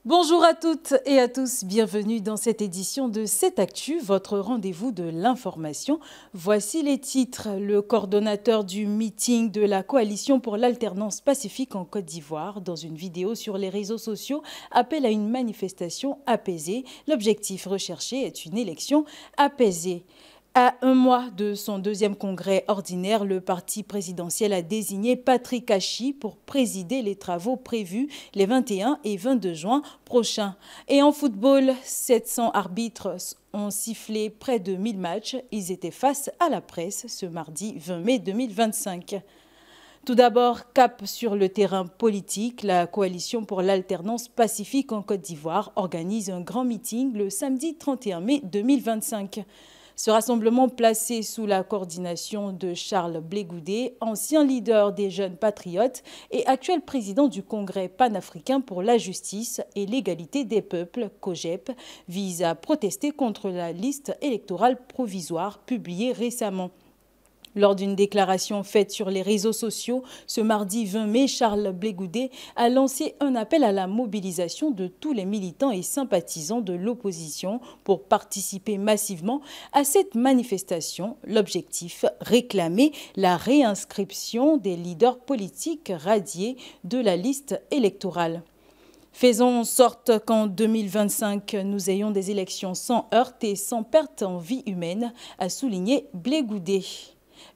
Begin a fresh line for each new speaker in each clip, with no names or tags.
Bonjour à toutes et à tous, bienvenue dans cette édition de C'est Actu, votre rendez-vous de l'information. Voici les titres. Le coordonnateur du meeting de la Coalition pour l'alternance pacifique en Côte d'Ivoire, dans une vidéo sur les réseaux sociaux, appelle à une manifestation apaisée. L'objectif recherché est une élection apaisée. À un mois de son deuxième congrès ordinaire, le parti présidentiel a désigné Patrick Achi pour présider les travaux prévus les 21 et 22 juin prochains. Et en football, 700 arbitres ont sifflé près de 1000 matchs. Ils étaient face à la presse ce mardi 20 mai 2025. Tout d'abord, cap sur le terrain politique, la Coalition pour l'alternance pacifique en Côte d'Ivoire organise un grand meeting le samedi 31 mai 2025. Ce rassemblement placé sous la coordination de Charles Blé Goudé, ancien leader des Jeunes Patriotes et actuel président du Congrès panafricain pour la justice et l'égalité des peuples, COJEP, vise à protester contre la liste électorale provisoire publiée récemment. Lors d'une déclaration faite sur les réseaux sociaux, ce mardi 20 mai, Charles Blé Goudé a lancé un appel à la mobilisation de tous les militants et sympathisants de l'opposition pour participer massivement à cette manifestation. L'objectif, réclamer la réinscription des leaders politiques radiés de la liste électorale. Faisons en sorte qu'en 2025, nous ayons des élections sans heurts et sans perte en vie humaine, a souligné Blé Goudé.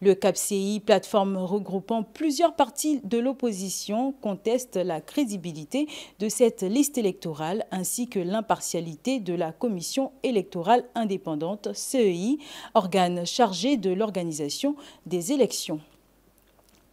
Le CAPCI, plateforme regroupant plusieurs partis de l'opposition, conteste la crédibilité de cette liste électorale ainsi que l'impartialité de la Commission électorale indépendante, CEI, organe chargé de l'organisation des élections.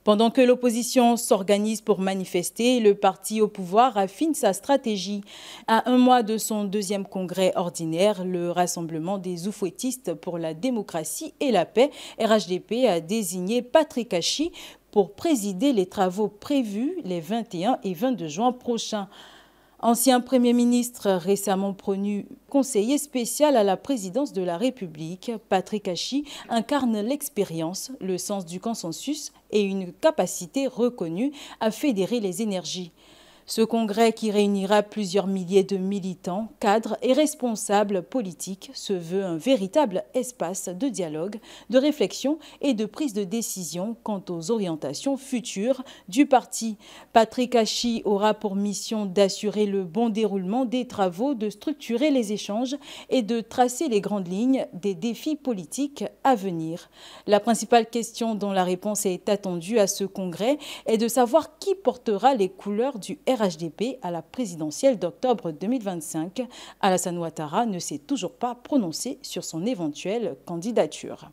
Pendant que l'opposition s'organise pour manifester, le parti au pouvoir affine sa stratégie. À un mois de son deuxième congrès ordinaire, le Rassemblement des Oufouettistes pour la démocratie et la paix, RHDP, a désigné Patrick Achi pour présider les travaux prévus les 21 et 22 juin prochains. Ancien Premier ministre récemment promu conseiller spécial à la présidence de la République, Patrick Achi incarne l'expérience, le sens du consensus et une capacité reconnue à fédérer les énergies. Ce congrès qui réunira plusieurs milliers de militants, cadres et responsables politiques se veut un véritable espace de dialogue, de réflexion et de prise de décision quant aux orientations futures du parti. Patrick Achi aura pour mission d'assurer le bon déroulement des travaux, de structurer les échanges et de tracer les grandes lignes des défis politiques à venir. La principale question dont la réponse est attendue à ce congrès est de savoir qui portera les couleurs du RHDP à la présidentielle d'octobre 2025. Alassane Ouattara ne s'est toujours pas prononcé sur son éventuelle candidature.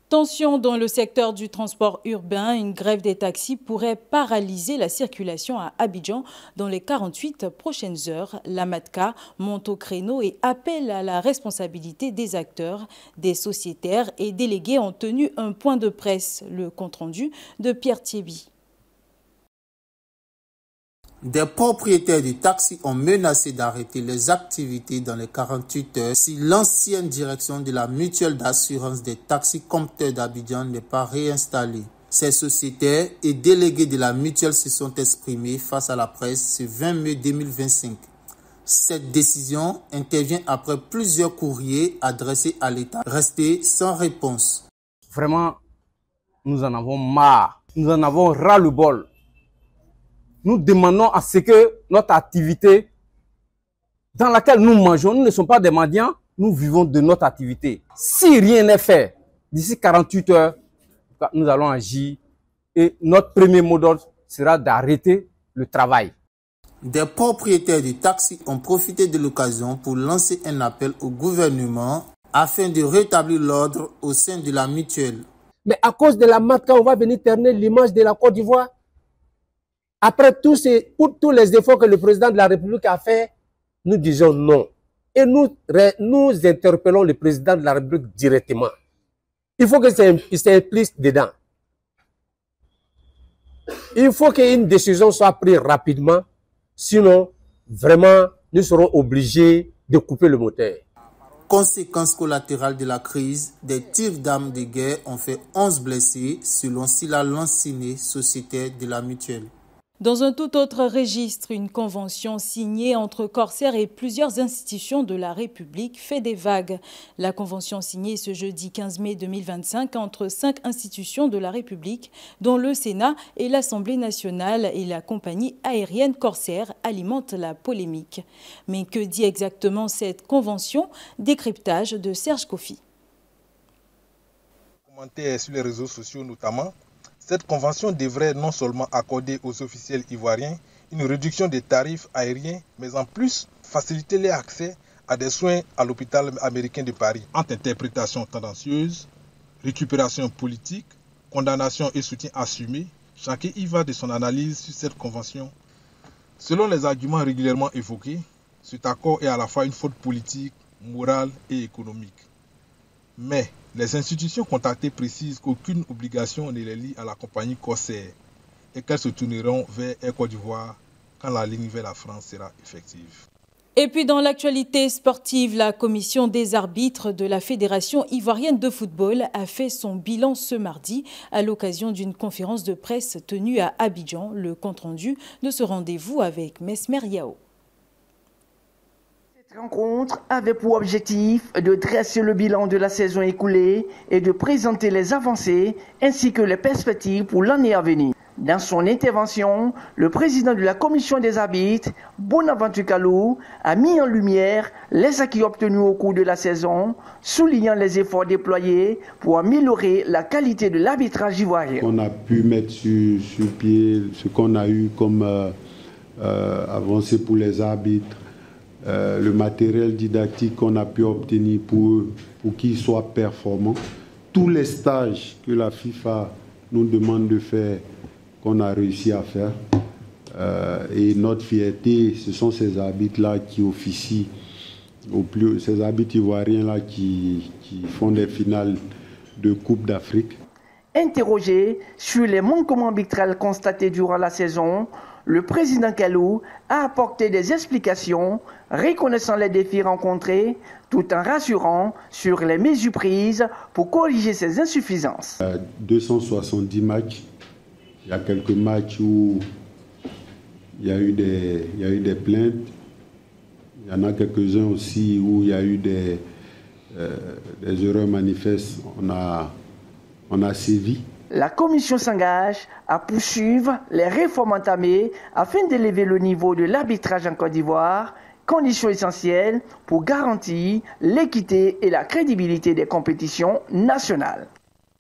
Tension dans le secteur du transport urbain, une grève des taxis pourrait paralyser la circulation à Abidjan dans les 48 prochaines heures. La MATCA monte au créneau et appelle à la responsabilité des acteurs. Des sociétaires et délégués ont tenu un point de presse. Le compte-rendu de Pierre Thiebi.
Des propriétaires de taxis ont menacé d'arrêter les activités dans les 48 heures si l'ancienne direction de la mutuelle d'assurance des taxis Compteur d'Abidjan n'est pas réinstallée. Ces sociétaires et délégués de la mutuelle se sont exprimés face à la presse ce 20 mai 2025. Cette décision intervient après plusieurs courriers adressés à l'État restés sans réponse.
Vraiment, nous en avons marre. Nous en avons ras-le-bol. Nous demandons à ce que notre activité dans laquelle nous mangeons, nous ne sommes pas des mendiants, nous vivons de notre activité. Si rien n'est fait, d'ici 48 heures, nous allons agir et notre premier mot d'ordre sera d'arrêter le travail.
Des propriétaires de taxis ont profité de l'occasion pour lancer un appel au gouvernement afin de rétablir l'ordre au sein de la mutuelle.
Mais à cause de la MATCA, on va venir terner l'image de la Côte d'Ivoire. Après tous les efforts que le président de la République a fait, nous disons non. Et nous interpellons le président de la République directement. Il faut que c'est impliqué dedans. Il faut qu'une décision soit prise rapidement. Sinon, vraiment, nous serons obligés de couper le moteur.
Conséquence collatérale de la crise, des tirs d'armes de guerre ont fait 11 blessés, selon Sila Lanciné, sociétaire de la mutuelle.
Dans un tout autre registre, une convention signée entre Corsair et plusieurs institutions de la République fait des vagues. La convention signée ce jeudi 15 mai 2025 entre 5 institutions de la République, dont le Sénat et l'Assemblée nationale et la compagnie aérienne Corsair, alimente la polémique. Mais que dit exactement cette convention? Décryptage de Serge Kofi.
Commentaires sur les réseaux sociaux notamment. Cette convention devrait non seulement accorder aux officiels ivoiriens une réduction des tarifs aériens, mais en plus faciliter leur accès à des soins à l'hôpital américain de Paris. Entre interprétation tendancieuse, récupération politique, condamnation et soutien assumé, chacun y va de son analyse sur cette convention. Selon les arguments régulièrement évoqués, cet accord est à la fois une faute politique, morale et économique. Mais les institutions contactées précisent qu'aucune obligation ne les lie à la compagnie Corsair et qu'elles se tourneront vers Air Côte d'Ivoire quand la ligne vers la France sera effective.
Et puis dans l'actualité sportive, la commission des arbitres de la Fédération ivoirienne de football a fait son bilan ce mardi à l'occasion d'une conférence de presse tenue à Abidjan. Le compte-rendu de ce rendez-vous avec Mesmer Yao.
Cette rencontre avait pour objectif de dresser le bilan de la saison écoulée et de présenter les avancées ainsi que les perspectives pour l'année à venir. Dans son intervention, le président de la commission des arbitres, Bonaventure Kalou, a mis en lumière les acquis obtenus au cours de la saison, soulignant les efforts déployés pour améliorer la qualité de l'arbitrage ivoirien.
On a pu mettre sur pied ce qu'on a eu comme avancée pour les arbitres, le matériel didactique qu'on a pu obtenir pour qu'ils soient performants, tous les stages que la FIFA nous demande de faire, qu'on a réussi à faire. Et notre fierté, ce sont ces arbitres-là qui officient, ces arbitres ivoiriens-là qui font des finales de Coupe d'Afrique.
Interrogé sur les manquements arbitraux constatés durant la saison, le président Kalou a apporté des explications, reconnaissant les défis rencontrés, tout en rassurant sur les mesures prises pour corriger ces insuffisances.
270 matchs. Il y a quelques matchs où il y a eu des plaintes. Il y en a quelques-uns aussi où il y a eu des erreurs manifestes. On a sévi.
La commission s'engage à poursuivre les réformes entamées afin d'élever le niveau de l'arbitrage en Côte d'Ivoire, condition essentielle pour garantir l'équité et la crédibilité des compétitions nationales.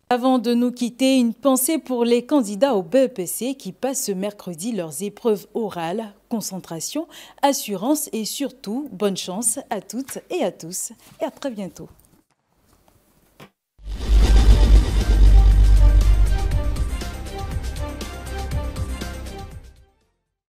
Avant de nous quitter, une pensée pour les candidats au BEPC qui passent ce mercredi leurs épreuves orales, concentration, assurance et surtout bonne chance à toutes et à tous et à très bientôt.